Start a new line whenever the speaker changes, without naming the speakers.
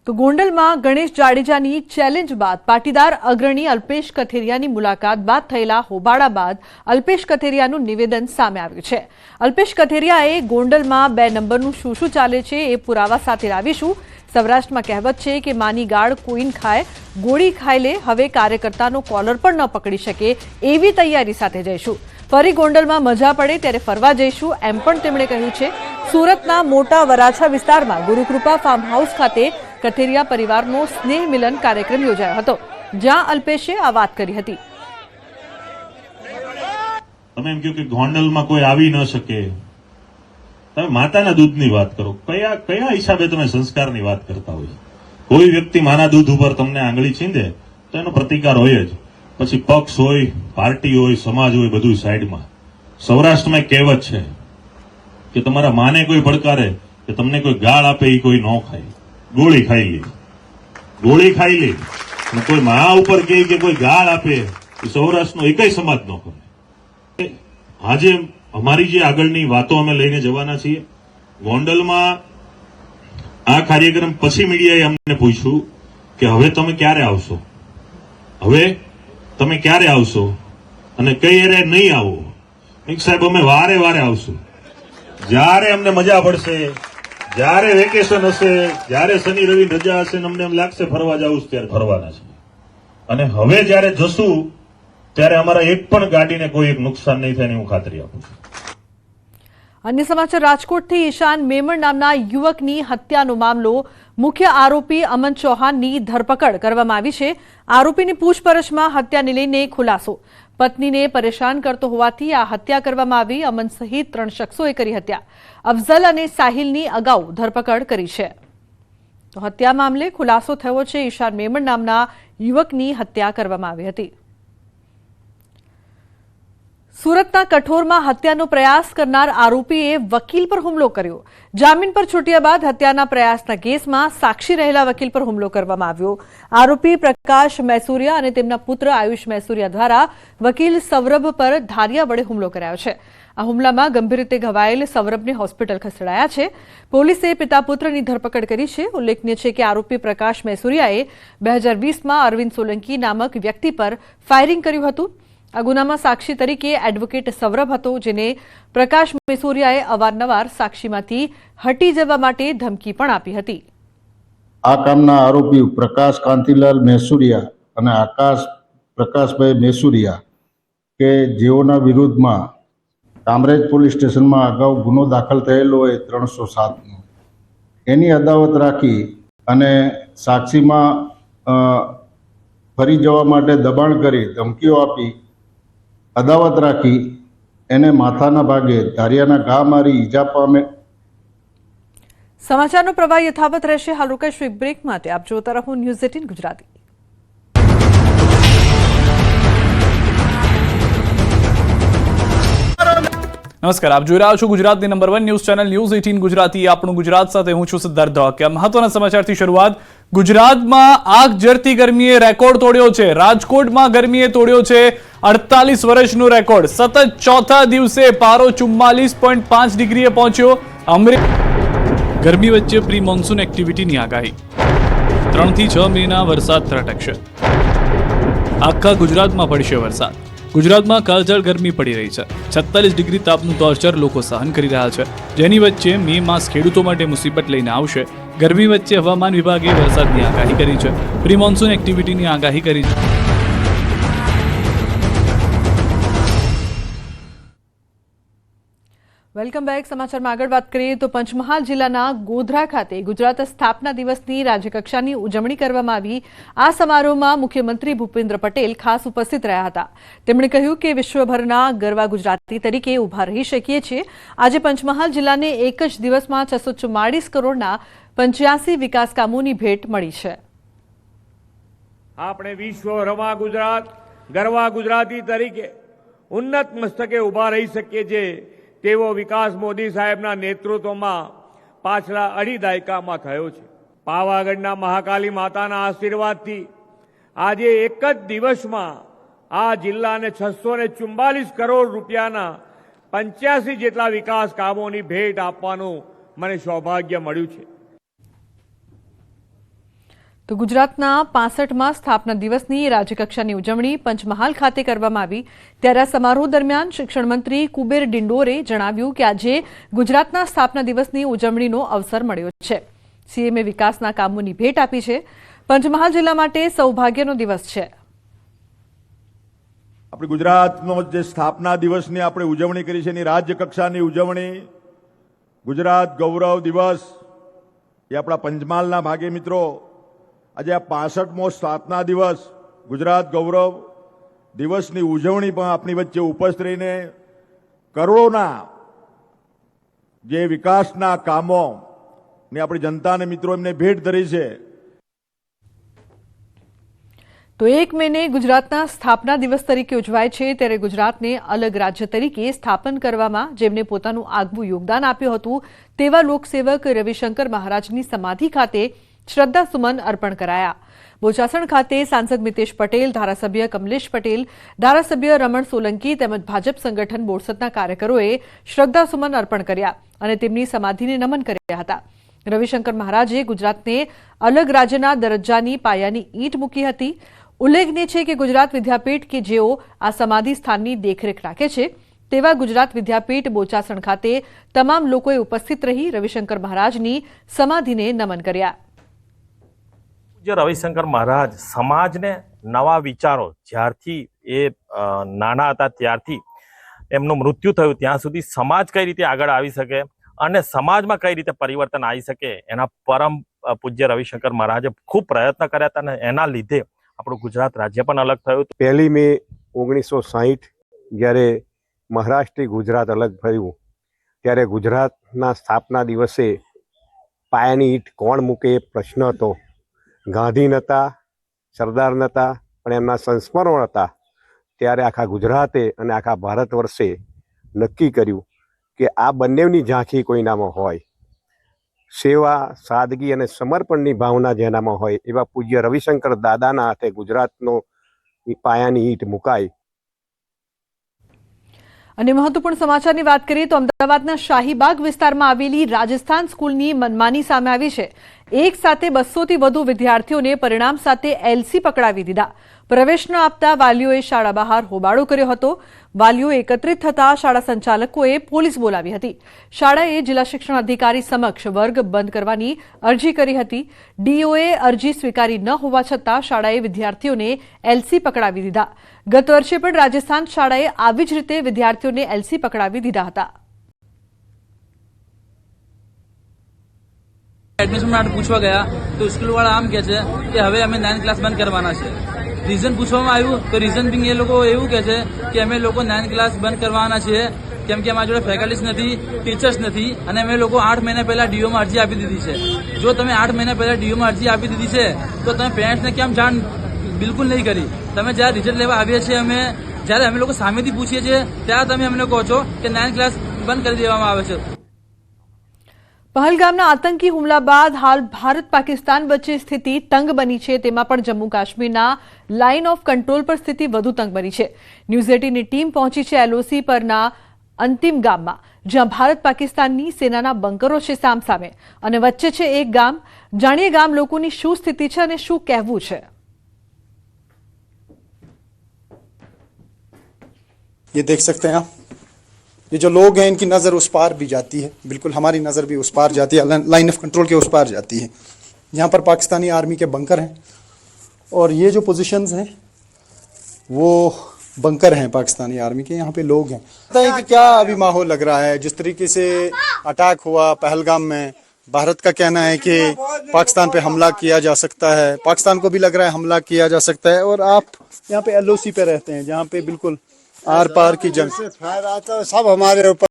તો ગોંડલમાં ગણેશ જાડેજાની ચેલેન્જ બાદ પાટીદાર અગ્રણી અલ્પેશ કથેરિયાની મુલાકાત બાદ થયેલા હોબાળા બાદ અલ્પેશ કથેરિયાનું નિવેદન સામે આવ્યું છે। અલ્પેશ કથેરિયાએ ગોંડલમાં 2 નંબરનું શું ચાલે છે એ પુરાવા સાથે લાવીશું। સૌરાષ્ટ્રમાં કહેવત છે કે માની ગાળ કોઈન ખાય ગોળી ખાઈ લે। હવે કાર્યકર્તાનો કોલર પણ ન પકડી શકે એવી તૈયારી સાથે જઈશું। ફરી ગોંડલમાં મજા પડે ત્યારે ફરવા જઈશું એમ પણ તેમણે કહ્યું છે। સુરતના મોટા વરાછા વિસ્તારમાં ગુરુકૃપા ફાર્મ હાઉસ ખાતે કથેરિયા પરિવારનો સ્નેહ મિલન કાર્યક્રમ યોજાયો હતો, જ્યાં અલ્પેશે આ વાત કરી હતી।
તમે એમ કહો કે ગોંડલમાં કોઈ આવી ન શકે, તમે માતાના દૂધની વાત કરો, કયા હિસાબે તમે સંસ્કારની વાત કરતા હોય? કોઈ વ્યક્તિ માના દૂધ ઉપર તમને આંગળી છીંદે તો એનો પ્રતિકાર હોય જ, પછી પક્ષ હોય, પાર્ટી હોય, સમાજ હોય, બધું સાઈડમાં। સૌરાષ્ટ્રમાં એક કહેવત છે કે તમારા માને કોઈ પડકારે કે તમને કોઈ ગાળ આપે એ કોઈ ન ખાય, ગોળી ખાઈ લે, ગોળી ખાઈ લે। કોઈ મા ઉપર કહે કે કોઈ ગાળ આપે એ સૌરાષ્ટ્રનો એકય સમાજ ન કરે। આજે અમારી જે આગળની વાતો અમે લઈને જવાના છીએ ગોંડલમાં, આ કાર્યક્રમ પછી મીડિયાએ અમને પૂછ્યું કે હવે તમે ક્યારે આવશો, હવે તમે ક્યારે આવશો અને કઈ એરે નહીં આવો। એક સાહેબ અમે વારે વારે આવશું, જ્યારે અમને મજા પડશે, જ્યારે વેકેશન હશે, જ્યારે શનિ રવિ રજા હશે, અમને એમ લાગશે ફરવા જવું ત્યારે ફરવાના છે। અને હવે જ્યારે જશું ત્યારે અમારા એક પણ ગાડીને કોઈ એક નુકસાન નહીં થાય, હું ખાતરી આપું છું।
अन्य समाचार राजकोटથી ईशान मेमण नामना युवकની હત્યાનો મામલો। મુખ્ય આરોપી અમન ચૌહાણની ધરપકડ કરવામાં આવી છે। આરોપીની પૂછપરછમાં હત્યાને લઈને ખુલાસો। પત્નીને પરેશાન કરતો હોવાથી આ હત્યા કરવામાં આવી। અમન સહિત 3 શખ્સોએ કરી હત્યા। અફઝલ અને સાહિલની અગાઉ ધરપકડ કરી છે। તો હત્યા મામલે ખુલાસો થયો છે। ઈશાન મેમણ નામના યુવકની હત્યા કરવામાં આવી હતી। સુરતના કઠોરમાં હત્યાનો પ્રયાસ કરનાર આરોપીએ વકીલ પર હુમલો કર્યો। જામીન પર છૂટ્યા બાદ હત્યાના પ્રયાસના કેસમાં સાક્ષી રહેલા વકીલ પર હુમલો કરવામાં આવ્યો। આરોપી પ્રકાશ મૈસુરિયા અને તેમના પુત્ર આયુષ મૈસુરિયા દ્વારા વકીલ સૌરભ પર ધારિયા વડે હુમલો કરાયો છે। આ હુમલામાં ગંભીર રીતે ઘવાયેલ સૌરભને હોસ્પિટલ ખસેડાયા છે। પોલીસે પિતા પુત્રની ધરપકડ કરી છે। ઉલ્લેખનીય છે કે આરોપી પ્રકાશ મૈસુરિયાએ 2020માં અરવિંદ સોલંકી નામક વ્યક્તિ પર ફાયરિંગ કર્યું હતું। આ ગુનામાં સાક્ષી તરીકે એડવોકેટ સૌરભ હતો, જેને પ્રકાશ મૈસુરિયાએ અવારનવાર સાક્ષીમાંથી હટી જવા માટે ધમકી પણ આપી હતી।
આ કામના આરોપી પ્રકાશ કાંતિલાલ મૈસુરિયા અને આકાશ પ્રકાશભાઈ મૈસુરિયા કે જેઓના વિરુદ્ધમાં કામરેજ પોલીસ સ્ટેશનમાં અગાઉ ગુનો દાખલ થયેલો હોય 307નો, એની અદાવત રાખી અને સાક્ષીમાં ફરી જવા માટે દબાણ કરી, ધમકીઓ આપી, અદાવત રાખી એને માથાના ભાગે ધારિયાના ઘા મારી ઈજા પામે।
સમાચારનો પ્રવાહ યથાવત રહેશે। હાલ રોકાઈશું એક બ્રેક માટે। આપ જોતા રહો ન્યૂઝ 18 ગુજરાતી।
નમસ્કાર, આપ જોઈ રહ્યા છો ગુજરાતની number 1 news channel news 18 Gujarati. આપણું ગુજરાત સાથે હું છું સિદ્ધાર્થ ધોળકિયા। મહત્વના સમાચારથી શરૂઆત। ગુજરાતમાં આગ ઝરતી ગરમીએ રેકોર્ડ તોડ્યો છે। રાજકોટમાં ગરમીએ તોડ્યો છે 48 વર્ષનો રેકોર્ડ। સતત ચોથા દિવસે પારો 44.5 ડિગ્રીએ પહોંચ્યો। ગરમી વચ્ચે પ્રી મોન્સૂન એક્ટિવિટીની આગાહી। 3 થી 6 મેના વરસાદ ત્રટકશે। આખા ગુજરાતમાં પડશે વરસાદ। ગુજરાતમાં કાળઝાળ ગરમી પડી રહી છે। 46 ડિગ્રી તાપનું ટોર્ચર લોકો સહન કરી રહ્યા છે, જેની વચ્ચે મે માસ ખેડૂતો માટે મુસીબત લઈને આવશે। ગરમી વચ્ચે હવામાન વિભાગે વરસાદની આગાહી કરી છે। પ્રી મોન્સૂન એક્ટિવિટીની આગાહી કરી છે।
Welcome back. સમાચારમાં આગળ વાત કરીએ તો પંચમહાલ જિલ્લાના ગોધરા ખાતે ગુજરાત સ્થાપના દિવસની રાજ્યકક્ષાની ઉજવણી કરવામાં આવી। આ સમારોહમાં મુખ્યમંત્રી ભૂપેન્દ્ર પટેલ ખાસ ઉપસ્થિત રહ્યા હતા। તેમણે કહ્યું કે વિશ્વભરના ગરવા ગુજરાતી તરીકે ઉભા રહી શકીએ છીએ। આજે પંચમહાલ જિલ્લાને એક જ દિવસમાં 644 કરોડના 85 વિકાસ કામોની ભેટ મળી છે।
આપણે વિશ્વભરમાં ગુજરાત ગરવા ગુજરાતી તરીકે ઉન્નત મસ્તકે ઉભા રહી શકીએ છીએ તેવો વિકાસ મોદી સાહેબના નેતૃત્વમાં પાછલા 2.5 દાયકામાં થયો છે। પાવાગઢના મહાકાલી માતાના આશીર્વાદથી આજે એક જ દિવસમાં આ જિલ્લાને 644 કરોડ રૂપિયાના 85 જેટલા વિકાસ કામોની ભેટ આપવાનું મને સૌભાગ્ય મળ્યું છે।
તો ગુજરાતના 65માં સ્થાપના દિવસની રાજ્યકક્ષાની ઉજવણી પંચમહાલ ખાતે કરવામાં આવી ત્યારે આ સમારોહ દરમિયાન શિક્ષણ મંત્રી કુબેર ડિંડોરે જણાવ્યું કે આજે ગુજરાતના સ્થાપના દિવસની ઉજવણીનો અવસર મળ્યો છે. સીએમએ વિકાસના કામોની ભેટ આપી છે. પંચમહાલ જિલ્લા માટે સૌભાગ્યનો દિવસ છે.
આપણે ગુજરાતનો જે સ્થાપના દિવસની આપણે ઉજવણી કરી છે એની રાજ્ય કક્ષાની ઉજવણી ગુજરાત ગૌરવ દિવસ એ આપણા પંચમહાલના ભાગે મિત્રો આજે આ 65મો સ્થાપના દિવસ ગુજરાત ગૌરવ દિવસની ઉજવણી પણ આપણી વચ્ચે ઉપસ્થિત રહીને કરોડોના જે વિકાસના કામો ને આપણી જનતાને મિત્રો એમને ભેટ ધરી છે.
તો 1 મેને ગુજરાતના સ્થાપના દિવસ તરીકે ઉજવાય છે ત્યારે ગુજરાતને અલગ રાજ્ય તરીકે સ્થાપન કરવામાં જેમને પોતાનું આગવું યોગદાન આપ્યું હતું તેવા લોકસેવક રવિશંકર મહારાજની સમાધિ ખાતે શ્રદ્ધાસુમન અર્પણ કરાયા. બોચાસણ ખાતે સાંસદ મિતેશ પટેલ, ધારાસભ્ય કમલેશ પટેલ, ધારાસભ્ય રમણ સોલંકી તેમજ ભાજપ સંગઠન બોરસદના કાર્યકરોએ શ્રદ્ધાસુમન અર્પણ કર્યા અને તેમની સમાધિને નમન કર્યા હતા. રવિશંકર મહારાજે ગુજરાતને અલગ રાજ્યના દરજ્જાની પાયાની ઈંટ મૂકી હતી. ઉલ્લેખનીય છે કે ગુજરાત વિદ્યાપીઠ કે જેઓ આ સમાધિ સ્થાનની દેખરેખ રાખે છે તેવા ગુજરાત વિદ્યાપીઠ બોચાસણ ખાતે તમામ લોકોએ ઉપસ્થિત રહી રવિશંકર મહારાજની સમાધિને નમન કર્યા.
રવિશંકર મહારાજ સમાજને નવા વિચારો જ્યારથી એ નાના હતા ત્યારથી એમનું મૃત્યુ થયું ત્યાં સુધી સમાજ કઈ રીતે આગળ આવી શકે અને સમાજમાં કઈ રીતે પરિવર્તન આવી શકે એના પરમ પૂજ્ય રવિશંકર મહારાજે ખૂબ પ્રયત્ન કર્યા હતા અને એના લીધે આપણું ગુજરાત રાજ્ય પણ અલગ થયું.
1 મે 1960 જ્યારે મહારાષ્ટ્રથી ગુજરાત અલગ થયું ત્યારે ગુજરાતના સ્થાપના દિવસે પાયાની ઈંટ કોણ મૂકે એ પ્રશ્ન હતો. ગાંધી નહોતા, સરદાર નહોતા, પણ એમના સંસ્મરણ હતા. ત્યારે આખા ગુજરાતે અને આખા ભારત વર્ષે નક્કી કર્યું કે આ બંનેની ઝાંખી કોઈનામાં હોય, સેવા, સાદગી અને સમર્પણની ભાવના જેનામાં હોય એવા પૂજ્ય રવિશંકર દાદાના હાથે ગુજરાતનો પાયાની ઈંટ મુકાઈ.
અને મહત્વપૂર્ણ સમાચારની વાત કરીએ તો અમદાવાદના શાહીબાગ વિસ્તારમાં આવેલી રાજસ્થાન સ્કૂલની મનમાની સામે આવી છે. એક સાથે 200 થી વધુ વિદ્યાર્થીઓને પરિણામ સાથે એલસી પકડાવી દીધા. પ્રવેશ ન આપતા વાલીઓએ શાળા બહાર હોબાળો કર્યો હતો. વાલીઓ એકત્રિત થતા શાળા સંચાલકોએ પોલીસ બોલાવી હતી. શાળાએ જિલ્લા શિક્ષણ અધિકારી સમક્ષ વર્ગ બંધ કરવાની અરજી કરી હતી. ડીઓએ અરજી સ્વીકારી ન હોવા છતાં શાળાએ વિદ્યાર્થીઓને એલસી પકડાવી દીધા. ગત વર્ષે પણ રાજસ્થાન શાળાએ આવી જ રીતે વિદ્યાર્થીઓને એલસી પકડાવી દીધા હતા.
એડમિશન માટે પૂછવા ગયા તો સ્કૂલવાળા આમ કહે છે કે હવે અમે 9th ક્લાસ બંધ કરવાના છે. રીઝન પૂછવામાં આવ્યું તો રીઝન બિંગ એ લોકો એવું કહે છે કે અમે લોકો 9th ક્લાસ બંધ કરવાના છીએ કેમ કે અમારી જોડે ફેકલ્ટીસ નથી, ટીચર્સ નથી અને અમે લોકો 8 મહિના પહેલા ડીઓમાં અરજી આપી દીધી છે. જો તમે 8 મહિના પહેલા ડીઓમાં અરજી આપી દીધી છે તો તમે પેરેન્ટ્સને કેમ જાણ બિલકુલ નહીં કરી? તમે જ્યારે રિઝલ્ટ લેવા આવીએ છીએ જ્યારે અમે લોકો સામેથી પૂછીએ છીએ ત્યારે તમે અમને કહો છો કે 9th ક્લાસ બંધ કરી દેવામાં આવે છે.
પહલગામના આતંકી હુમલા બાદ હાલ ભારત પાકિસ્તાન વચ્ચે સ્થિતિ તંગ બની છે. તેમાં પણ જમ્મુ કાશ્મીરના લાઇન ઓફ કંટ્રોલ પર સ્થિતિ વધુ તંગ બની છે. ન્યૂઝ 18ની ટીમ પહોંચી છે એલઓસી પરના અંતિમ ગામમાં જ્યાં ભારત પાકિસ્તાનની સેનાના બંકરો છે સામસામે અને વચ્ચે છે એક ગામ. જાણીએ ગામ લોકોની શું સ્થિતિ છે અને શું કહેવું છે.
ये देख सकते हैं आप, ये जो लोग हैं इनकी नज़र उस पार भी जाती है, बिल्कुल हमारी नज़र भी उस पार जाती है, लाइन ऑफ कंट्रोल के उस पार जाती है. यहाँ पर पाकिस्तानी आर्मी के बंकर हैं और ये जो पोजीशंस हैं वो बंकर हैं पाकिस्तानी आर्मी के. यहाँ पे लोग हैं. पता है कि क्या अभी माहौल लग रहा है, जिस तरीके से अटैक हुआ पहलगाम में, भारत का कहना है कि पाकिस्तान पे हमला किया जा सकता है, पाकिस्तान को भी लग रहा है हमला किया जा सकता है. और आप यहाँ पे एलओसी पे रहते हैं जहाँ पे बिल्कुल आर पार की जंग
फायर आता है, सब हमारे ऊपर